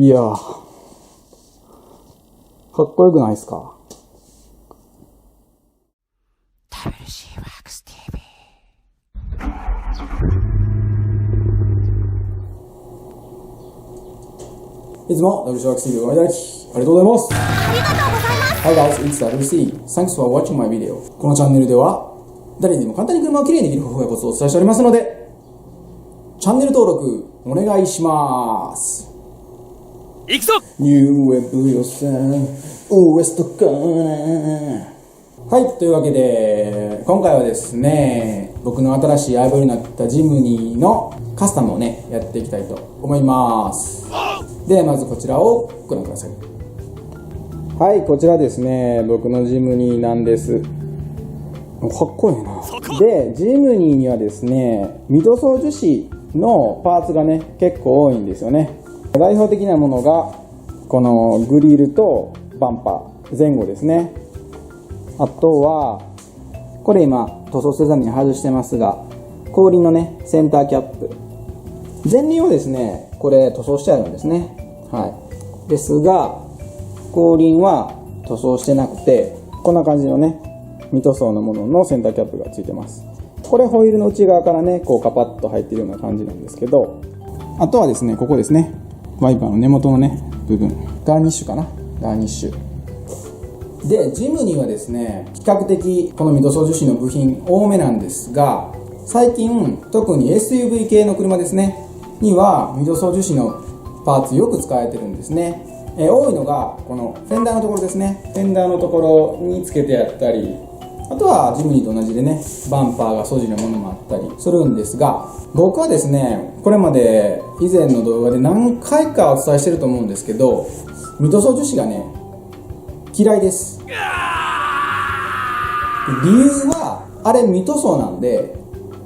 いやー、かっこよくないですか。WC ワークス TV。いつも WC ワークス TV をご覧いただきありがとうございます。ありがとうございます。Hi guys, it's WC. Thanks for watching my video. このチャンネルでは誰にでも簡単に車をきれいにできる方法やコツをお伝えしておりますので、チャンネル登録お願いします。行くぞ。ニューウェブ予算ウエストかな。はい、というわけで今回はですね、僕の新しい相棒になったジムニーのカスタムをねやっていきたいと思います。ではまずこちらをご覧ください。はい、こちらですね、僕のジムニーなんです。かっこいいな。で、ジムニーにはですね、ミ塗装樹脂のパーツがね結構多いんですよね。代表的なものがこのグリルとバンパー前後ですね。あとはこれ今塗装せずに外してますが、後輪のねセンターキャップ、前輪をですねこれ塗装してあるんですね。はい、ですが後輪は塗装してなくて、こんな感じのね未塗装のもののセンターキャップがついてます。これホイールの内側からねこうカパッと入っているような感じなんですけど、あとはですねここですね、ワイパーの根元のね部分、ガーニッシュかな、ガーニッシュで、ジムニーはですね比較的このミ塗装樹脂の部品多めなんですが、最近特に SUV 系の車ですねにはミ塗装樹脂のパーツよく使われてるんですね。多いのがこのフェンダーのところですね。フェンダーのところにつけてやったり、あとはジムニーと同じでねバンパーが素地のものもあったりするんですが、僕はですねこれまで以前の動画で何回かお伝えしてると思うんですけど、ミ塗装樹脂がね嫌いです。理由はあれミ塗装なんで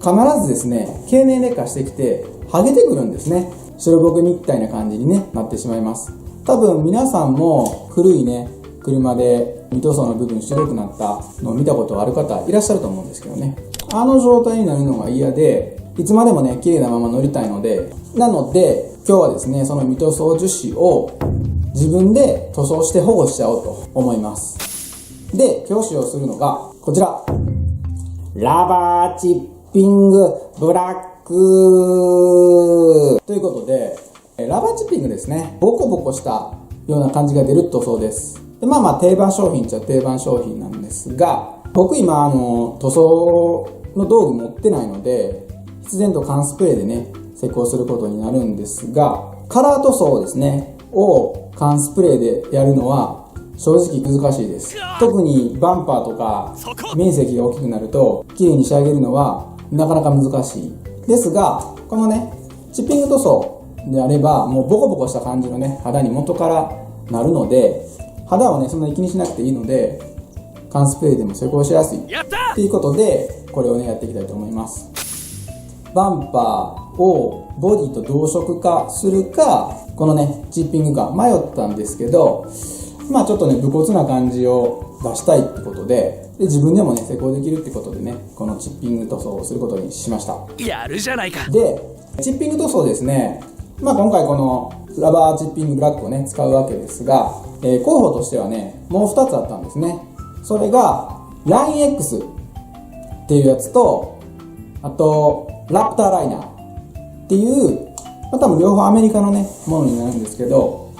必ずですね経年劣化してきて剥げてくるんですね。白ボケみたいな感じに、ね、なってしまいます。多分皆さんも古いね車でミ塗装の部分白くなったのを見たことある方いらっしゃると思うんですけどね、あの状態になるのが嫌で、いつまでもね綺麗なまま乗りたいので、今日はですねそのミ塗装樹脂を自分で塗装して保護しちゃおうと思います。で、今日使用するのがこちら、ラバーチッピングブラックということで、ラバーチッピングですね、ボコボコしたような感じが出る塗装です。で、定番商品っちゃ定番商品なんですが、僕今塗装の道具持ってないので必然と缶スプレーでね施工することになるんですが、カラー塗装ですねを缶スプレーでやるのは正直難しいです。特にバンパーとか面積が大きくなると綺麗に仕上げるのはなかなか難しいですが、このねチッピング塗装であればもうボコボコした感じのね肌に元からなるので、肌をねそんなに気にしなくていいので缶スプレーでも施工しやすいということで、これをねやっていきたいと思います。バンパーをボディと同色化するか、このねチッピングか迷ったんですけど、ちょっとね武骨な感じを出したいってことで、自分でもね施工できるってことでねこのチッピング塗装をすることにしました。やるじゃないか。で、チッピング塗装ですね、今回このラバーチッピングブラックをね使うわけですが、候補としてはねもう2つあったんですね。それがライン X っていうやつと、あとラプターライナーっていう、多分両方アメリカのねものになるんですけど、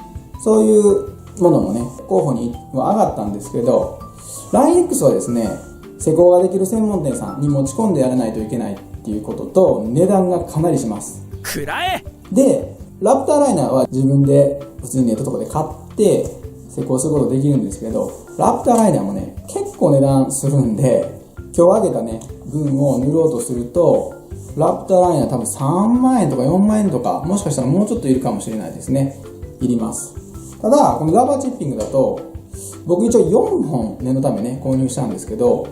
そういうものもね候補には上がったんですけど、ライン X はですね施工ができる専門店さんに持ち込んでやらないといけないっていうことと、値段がかなりします。くらえ。で、ラプターライナーは自分で普通にネットとかで買って施工することできるんですけど、ラプターライナーもね結構値段するんで、今日あげたね分を塗ろうとするとラプターライナー多分3万円とか4万円とか、もしかしたらもうちょっといるかもしれないですね。いります。ただこのラバーチッピングだと僕一応4本念のためね購入したんですけど、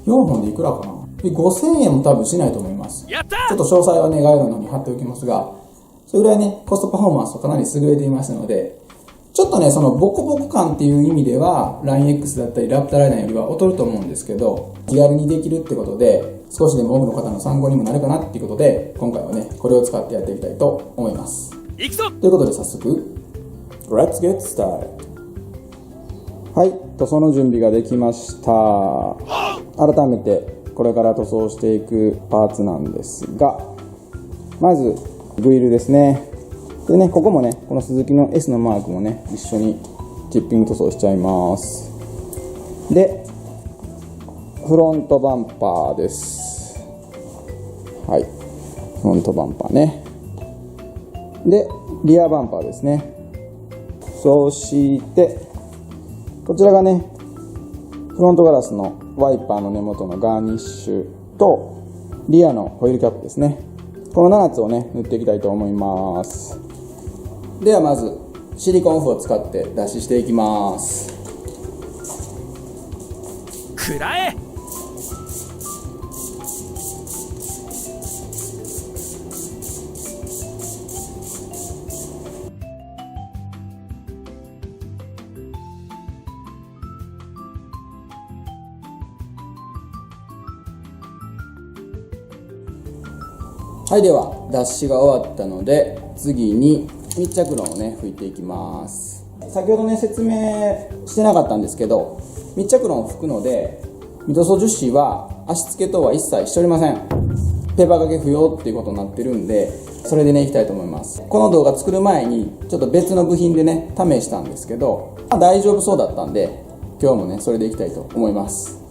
4本でいくらかな、5000円も多分しないと思います。ちょっと詳細はね概要欄に貼っておきますが、それぐらいねコストパフォーマンスとかなり優れていますので、ちょっとねそのボコボコ感っていう意味ではライン X だったりラプターライナーよりは劣ると思うんですけど、気軽にできるってことで少しでも多くの方の参考にもなるかなっていうことで、今回はねこれを使ってやっていきたいと思います。行くぞ。ということで早速 Let's get started. はい、塗装の準備ができました。改めてこれから塗装していくパーツなんですが、まずグリルですね。でね、ここもね、このスズキの S のマークもね、一緒にチッピング塗装しちゃいます。で、フロントバンパーです。はい、フロントバンパーね。で、リアバンパーですね。そしてこちらがね、フロントガラスのワイパーの根元のガーニッシュとリアのホイールキャップですね。この7つをね、塗っていきたいと思います。ではまずシリコンオフを使って脱脂していきます。くらえ。はい、では脱脂が終わったので、次に密着論をね、拭いていきます。先ほどね、説明してなかったんですけど、密着論を拭くので、ミ塗装樹脂は足付け等は一切しておりません。ペーパー掛け不要っていうことになってるんで、それでね、いきたいと思います。この動画作る前にちょっと別の部品でね、試したんですけど、大丈夫そうだったんで、今日もね、それでいきたいと思います。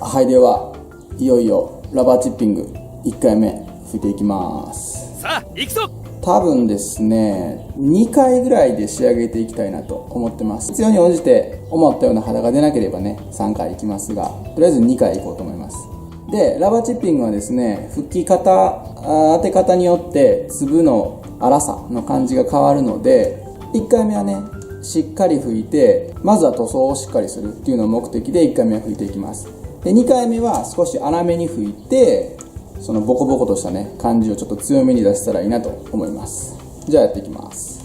はい、ではいよいよラバーチッピング1回目拭いていきます。さあ行くぞ。多分ですね、2回ぐらいで仕上げていきたいなと思ってます。必要に応じて思ったような肌が出なければね、3回いきますが、とりあえず2回いこうと思います。で、ラバーチッピングはですね、拭き方、当て方によって粒の粗さの感じが変わるので、1回目はね、しっかり拭いて、まずは塗装をしっかりするっていうのを目的で1回目は拭いていきます。で、2回目は少し粗めに拭いて、そのボコボコとしたね、感じをちょっと強めに出せたらいいなと思います。じゃあやっていきます。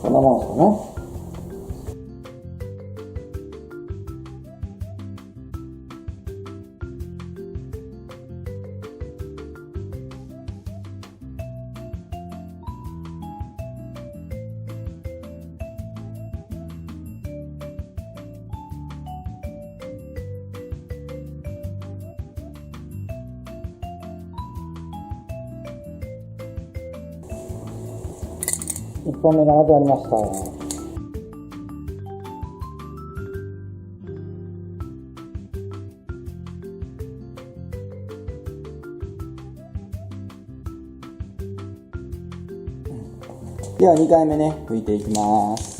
こんなもんですかね。1本目がなくなりました。では2回目ね、拭いていきます。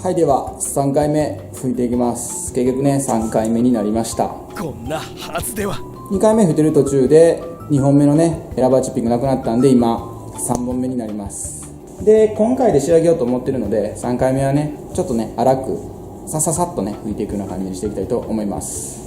はい、では3回目拭いていきます。結局ね3回目になりました。こんなはずでは。2回目拭いてる途中で2本目のねラバーチッピングなくなったんで、今3本目になります。で今回で仕上げようと思ってるので、3回目はねちょっとね粗くさささっとね拭いていくような感じにしていきたいと思います。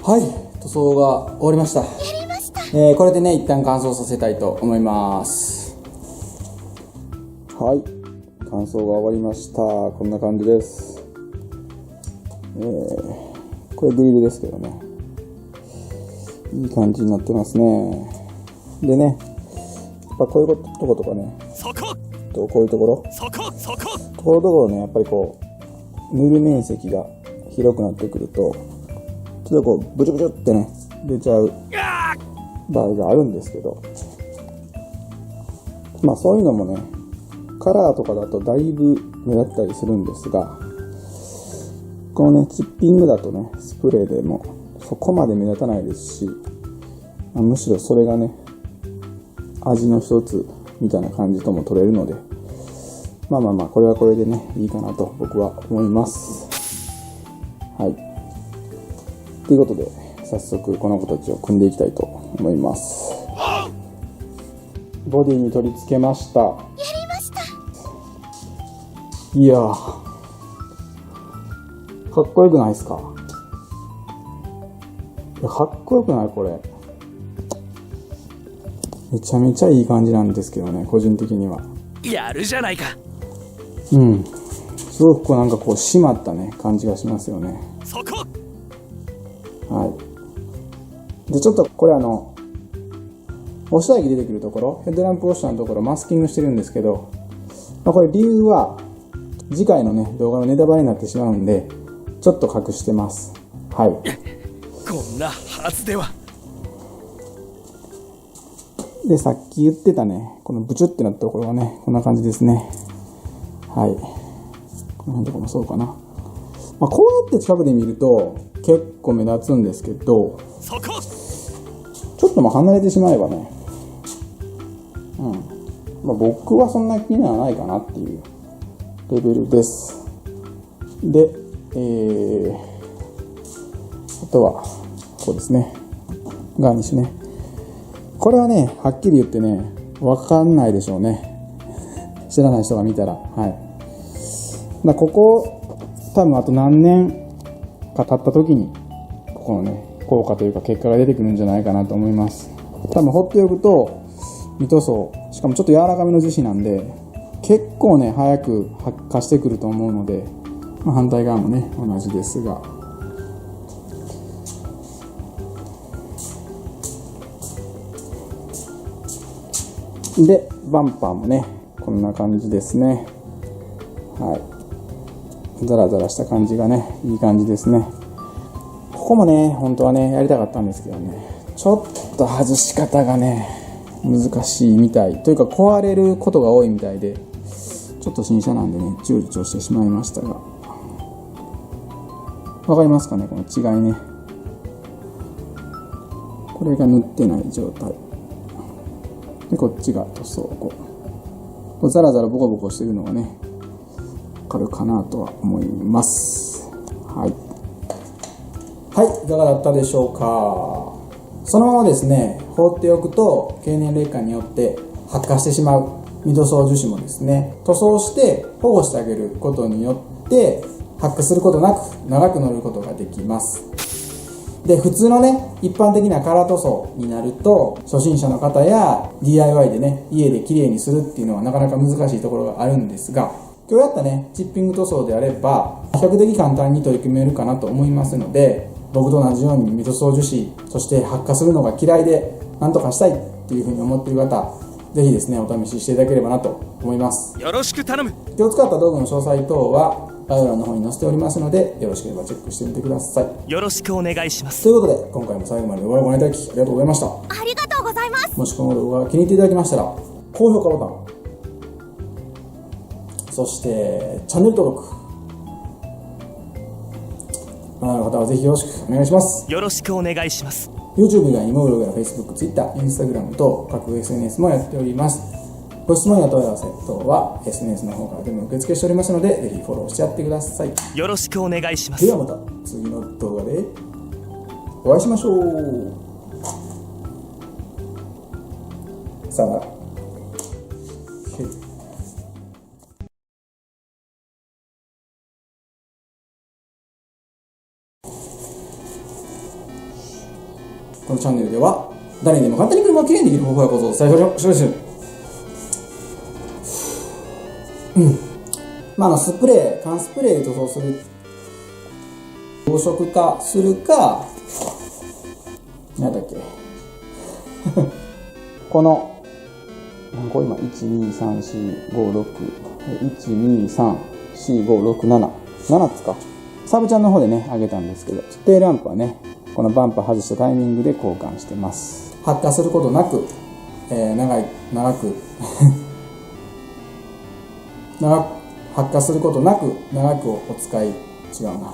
はい、塗装が終わりました。これでね一旦乾燥させたいと思います。はい、乾燥が終わりました。こんな感じです。これグリルですけどね、いい感じになってますね。でね、やっぱこういうとことかね、そここういうところね、やっぱりこう塗る面積が広くなってくるとちょっとこうブチュブチュってね出ちゃう場合があるんですけど、まあそういうのもねカラーとかだとだいぶ目立ったりするんですが、このねチッピングだとねスプレーでもそこまで目立たないですし、むしろそれがね味の一つみたいな感じとも取れるので、まあこれはこれでねいいかなと僕は思います。はい、ということで早速この子たちを組んでいきたいと思います。ボディに取り付けました。いやーかっこよくないですか？いやかっこよくない？これめちゃめちゃいい感じなんですけどね、個人的には。やるじゃないか。すごくこうなんかこう締まったね感じがしますよね。そこはい。でちょっとこれ押した液出てくるところ、ヘッドランプウォッシャーのところマスキングしてるんですけど、これ理由は次回のね動画のネタバレになってしまうんでちょっと隠してます。はい。こんなはずでは。でさっき言ってたねこのブチュってなったところはねこんな感じですね。はい、この辺とかもそうかな。こうやって近くで見ると結構目立つんですけど、そこちょっと離れてしまえばね、僕はそんな気にならないかなっていうレベルです。で、あとはこうですね、ガーニッシュね。これはねはっきり言ってね分かんないでしょうね、知らない人が見たら。はい。ここ多分あと何年か経った時にここのね効果というか結果が出てくるんじゃないかなと思います。多分放っておくと未塗装、しかもちょっと柔らかめの樹脂なんで結構ね早く発火してくると思うので、反対側もね同じですが、でバンパーもねこんな感じですね。はい、ザラザラした感じがねいい感じですね。ここもね本当はねやりたかったんですけどね、ちょっと外し方がね難しいみたいというか壊れることが多いみたいで、ちょっと新車なんでね躊躇してしまいましたが、わかりますかねこの違いね。これが塗ってない状態で、こっちが塗装、こうザラザラボコボコしてるのがねわかるかなとは思います。はい、いかがだったでしょうか。そのままですね放っておくと経年劣化によって発火してしまう未塗装樹脂もですね、塗装して保護してあげることによって発火することなく長く乗ることができます。で普通のね一般的なカラー塗装になると初心者の方や DIY でね家で綺麗にするっていうのはなかなか難しいところがあるんですが、今日やったねチッピング塗装であれば比較的簡単に取り組めるかなと思いますので、僕と同じようにミトソー樹脂、そして発火するのが嫌いで何とかしたいっていうふうに思っている方、ぜひですねお試ししていただければなと思います。よろしく頼む。今日使った道具の詳細等は概要欄の方に載せておりますので、よろしければチェックしてみてください。よろしくお願いします。ということで今回も最後まで動画をご覧いただきありがとうございました。ありがとうございます。もしこの動画が気に入っていただけましたら高評価ボタン、そしてチャンネル登録、あなたの方はぜひよろしくお願いします。よろしくお願いします。 YouTube 以外にもブログや Facebook、Twitter、Instagram と各 SNS もやっております。ご質問や問い合わせ等は SNS の方から全部受付しておりますので、ぜひフォローしてやってください。よろしくお願いします。ではまた次の動画でお会いしましょう。さよなら。このチャンネルでは誰にでも簡単に車をきれいにできる方法やことをお伝えしております。スプレー、缶スプレーで塗装する、増殖化するか、なんだっけこの今1234567つか、サブちゃんの方でねあげたんですけど、テールランプはねこのバンパー外したタイミングで交換してます。発火することなく、発火することなく長くお使い、違うな